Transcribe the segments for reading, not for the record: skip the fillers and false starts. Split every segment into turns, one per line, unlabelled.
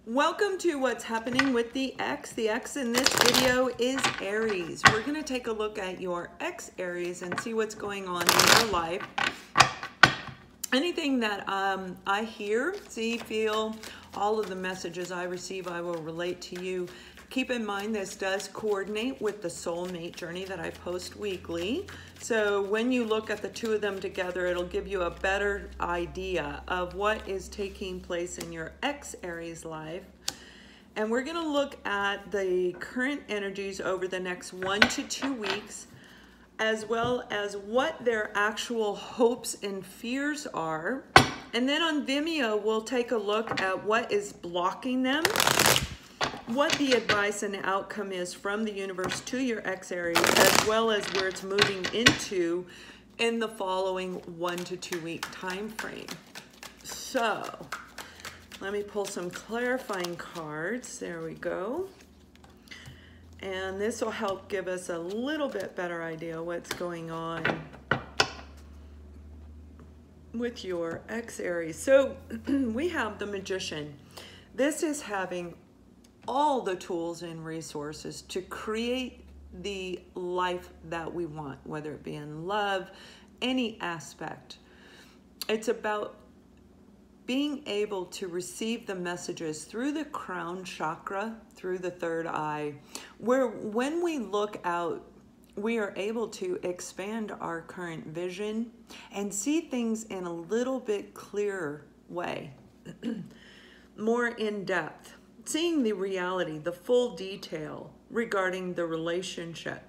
Welcome to what's happening with the X. The X in this video is Aries. We're going to take a look at your X Aries and see what's going on in your life. Anything that I hear, see, feel, all of the messages I receive, I will relate to you. Keep in mind this does coordinate with the soulmate journey that I post weekly. So when you look at the two of them together, it'll give you a better idea of what is taking place in your X Aries life. And we're going to look at the current energies over the next 1 to 2 weeks, as well as what their actual hopes and fears are. And then on Vimeo, we'll take a look at what is blocking them, what the advice and outcome is from the universe to your X Aries, as well as where it's moving into in the following 1 to 2 week time frame. So let me pull some clarifying cards. There we go. And this will help give us a little bit better idea what's going on with your X Aries. So we have the Magician. This is having all the tools and resources to create the life that we want, whether it be in love, any aspect. It's about being able to receive the messages through the crown chakra, through the third eye, where when we look out, we are able to expand our current vision and see things in a little bit clearer way, more in depth. Seeing the reality, the full detail regarding the relationship.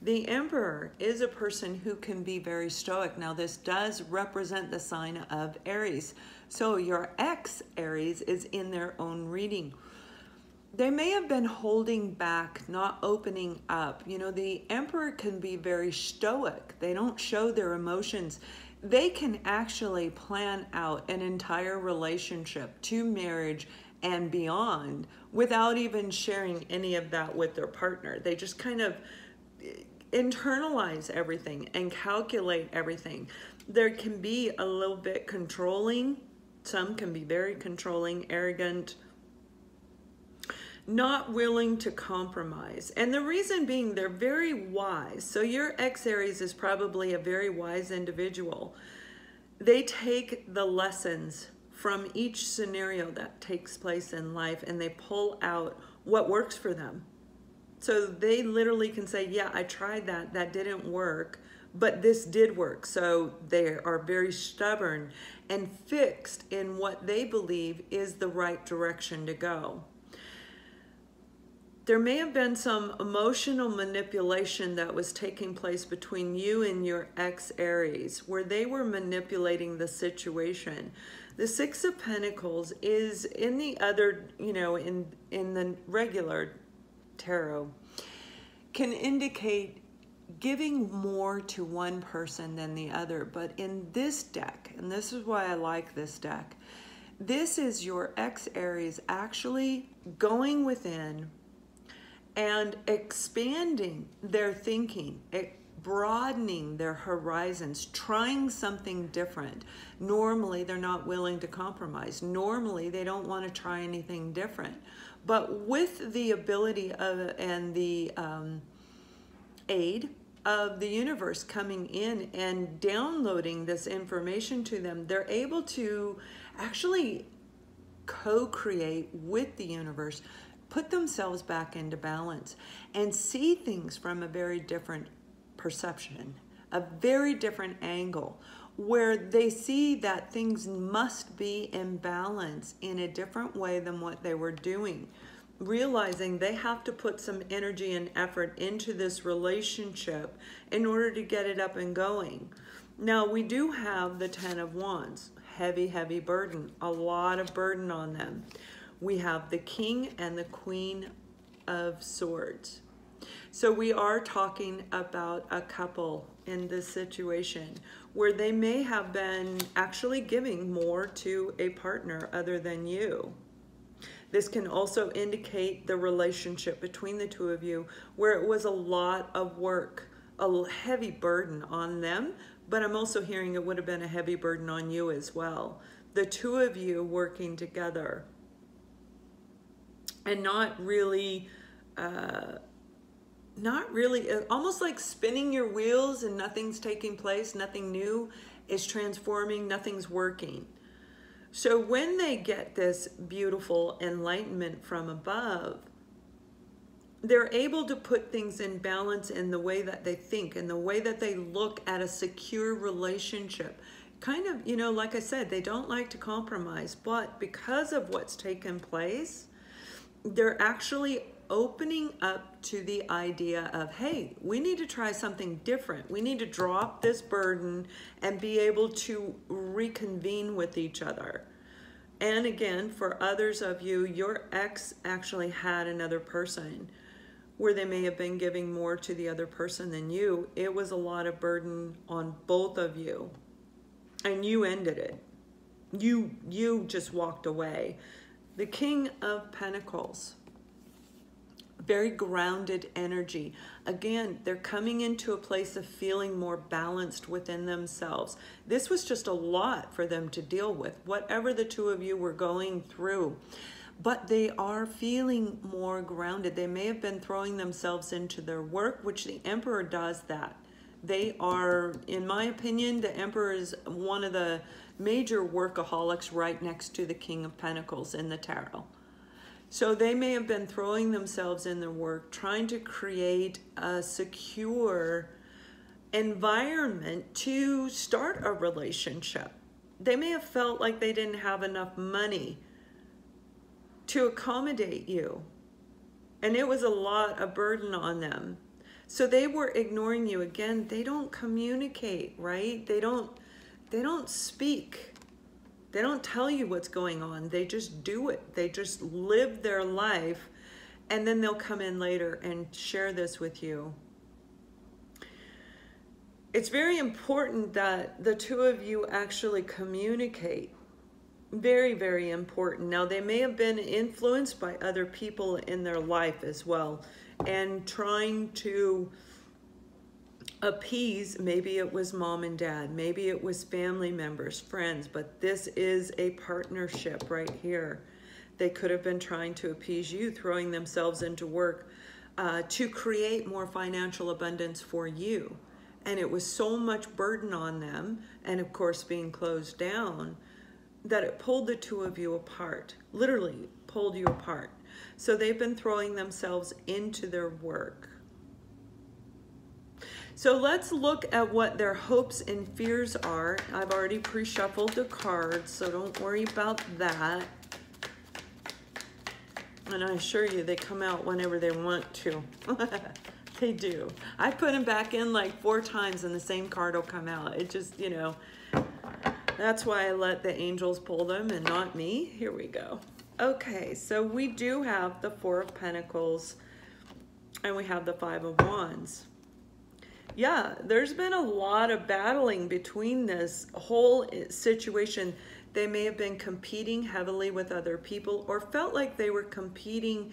The Emperor is a person who can be very stoic. Now, this does represent the sign of Aries. So your X Aries is in their own reading. They may have been holding back, not opening up. You know, the Emperor can be very stoic. They don't show their emotions. They can actually plan out an entire relationship to marriage and beyond without even sharing any of that with their partner. They just kind of internalize everything and calculate everything. There can be a little bit controlling. Some can be very controlling, arrogant, not willing to compromise. And the reason being, they're very wise. So your X Aries is probably a very wise individual. They take the lessons from each scenario that takes place in life and they pull out what works for them. So they literally can say, yeah, I tried that, that didn't work, but this did work. So they are very stubborn and fixed in what they believe is the right direction to go. There may have been some emotional manipulation that was taking place between you and your X Aries, where they were manipulating the situation. The Six of Pentacles is in the other, you know, in the regular tarot, can indicate giving more to one person than the other. But in this deck, and this is why I like this deck, this is your X Aries actually going within and expanding their thinking, broadening their horizons, trying something different. Normally, they're not willing to compromise. Normally, they don't want to try anything different. But with the ability of and the aid of the universe coming in and downloading this information to them, they're able to actually co-create with the universe, put themselves back into balance, and see things from a very different perception, a very different angle, where they see that things must be in balance in a different way than what they were doing, realizing they have to put some energy and effort into this relationship in order to get it up and going. Now, we do have the 10 of Wands, heavy, heavy burden, a lot of burden on them. We have the King and the Queen of Swords. So we are talking about a couple in this situation where they may have been actually giving more to a partner other than you. This can also indicate the relationship between the two of you where it was a lot of work, a heavy burden on them, but I'm also hearing it would have been a heavy burden on you as well. The two of you working together and not really, almost like spinning your wheels and nothing's taking place, nothing new is transforming, nothing's working. So when they get this beautiful enlightenment from above, they're able to put things in balance in the way that they think and the way that they look at a secure relationship. Kind of, you know, like I said, they don't like to compromise, but because of what's taken place, they're actually opening up to the idea of, hey, we need to try something different. We need to drop this burden and be able to reconvene with each other. And again, for others of you, your ex actually had another person where they may have been giving more to the other person than you. It was a lot of burden on both of you, and you ended it. You just walked away. The King of Pentacles, very grounded energy. Again, they're coming into a place of feeling more balanced within themselves. This was just a lot for them to deal with, whatever the two of you were going through. But they are feeling more grounded. They may have been throwing themselves into their work, which the Emperor does that. They are, in my opinion, the Emperor is one of the major workaholics right next to the King of Pentacles in the tarot. So they may have been throwing themselves in their work, trying to create a secure environment to start a relationship. They may have felt like they didn't have enough money to accommodate you, and it was a lot of burden on them. So they were ignoring you. Again, they don't communicate, right? They don't speak. They don't tell you what's going on. They just do it. They just live their life, and then they'll come in later and share this with you. It's very important that the two of you actually communicate. Very, very important. Now, they may have been influenced by other people in their life as well, and trying to appease. Maybe it was mom and dad, maybe it was family members, friends, but this is a partnership right here. They could have been trying to appease you, throwing themselves into work to create more financial abundance for you. And it was so much burden on them, and of course being closed down, that it pulled the two of you apart, literally pulled you apart. So they've been throwing themselves into their work. So let's look at what their hopes and fears are. I've already pre-shuffled the cards, so don't worry about that. And I assure you, they come out whenever they want to. They do. I put them back in like 4 times and the same card will come out. It just, you know, that's why I let the angels pull them and not me. Here we go. Okay, so we do have the 4 of Pentacles and we have the 5 of Wands. Yeah, there's been a lot of battling between this whole situation. They may have been competing heavily with other people or felt like they were competing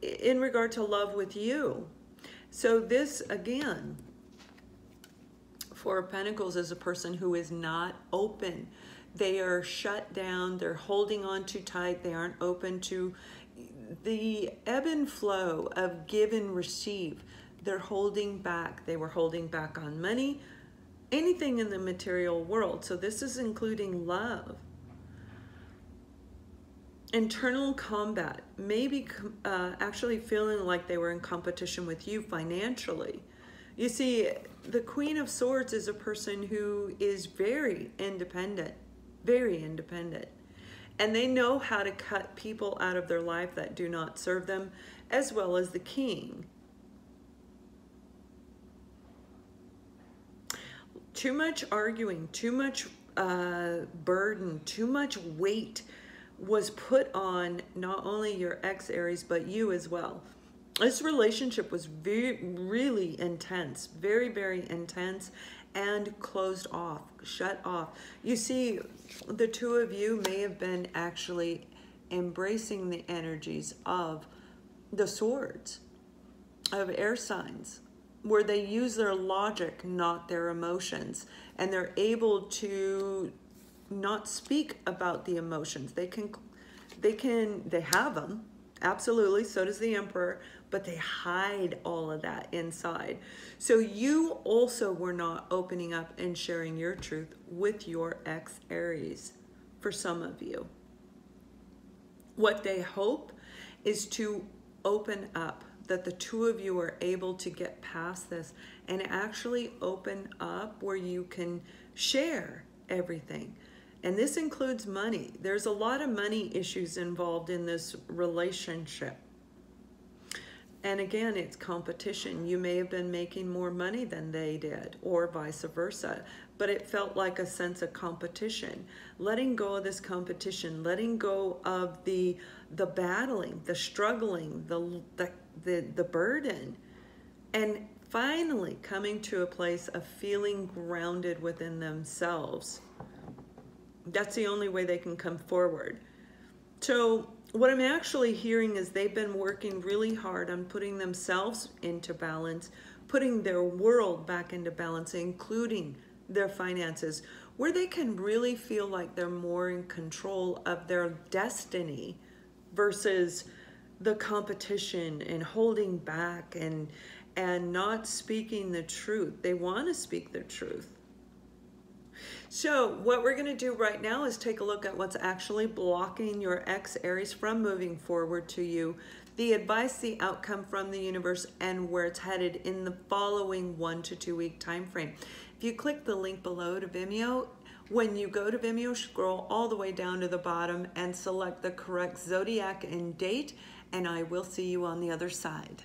in regard to love with you. So this, again, 4 of Pentacles is a person who is not open. They are shut down. They're holding on too tight. They aren't open to the ebb and flow of give and receive. They're holding back. They were holding back on money, anything in the material world. So this is including love. Internal combat, maybe actually feeling like they were in competition with you financially. You see, the Queen of Swords is a person who is very independent, and they know how to cut people out of their life that do not serve them, as well as the King. Too much arguing, too much burden, too much weight was put on not only your ex Aries, but you as well. This relationship was really intense, very, very intense, and closed off, shut off. You see, the two of you may have been actually embracing the energies of the swords, of air signs, where they use their logic, not their emotions, and they're able to not speak about the emotions. They have them, Absolutely, so does the Emperor, but they hide all of that inside. So you also were not opening up and sharing your truth with your ex-Aries, for some of you. What they hope is to open up, that the two of you are able to get past this and actually open up where you can share everything. And this includes money. There's a lot of money issues involved in this relationship. And again, it's competition. You may have been making more money than they did, or vice versa, but it felt like a sense of competition. Letting go of this competition, letting go of the battling, the struggling, the burden, and finally coming to a place of feeling grounded within themselves. That's the only way they can come forward. So what I'm actually hearing is they've been working really hard on putting themselves into balance, putting their world back into balance, including their finances, where they can really feel like they're more in control of their destiny versus the competition and holding back and not speaking the truth. They want to speak the truth. So what we're going to do right now is take a look at what's actually blocking your ex-Aries from moving forward to you, the advice, the outcome from the universe, and where it's headed in the following 1 to 2 week time frame. If you click the link below to Vimeo, when you go to Vimeo, scroll all the way down to the bottom and select the correct zodiac and date, and I will see you on the other side.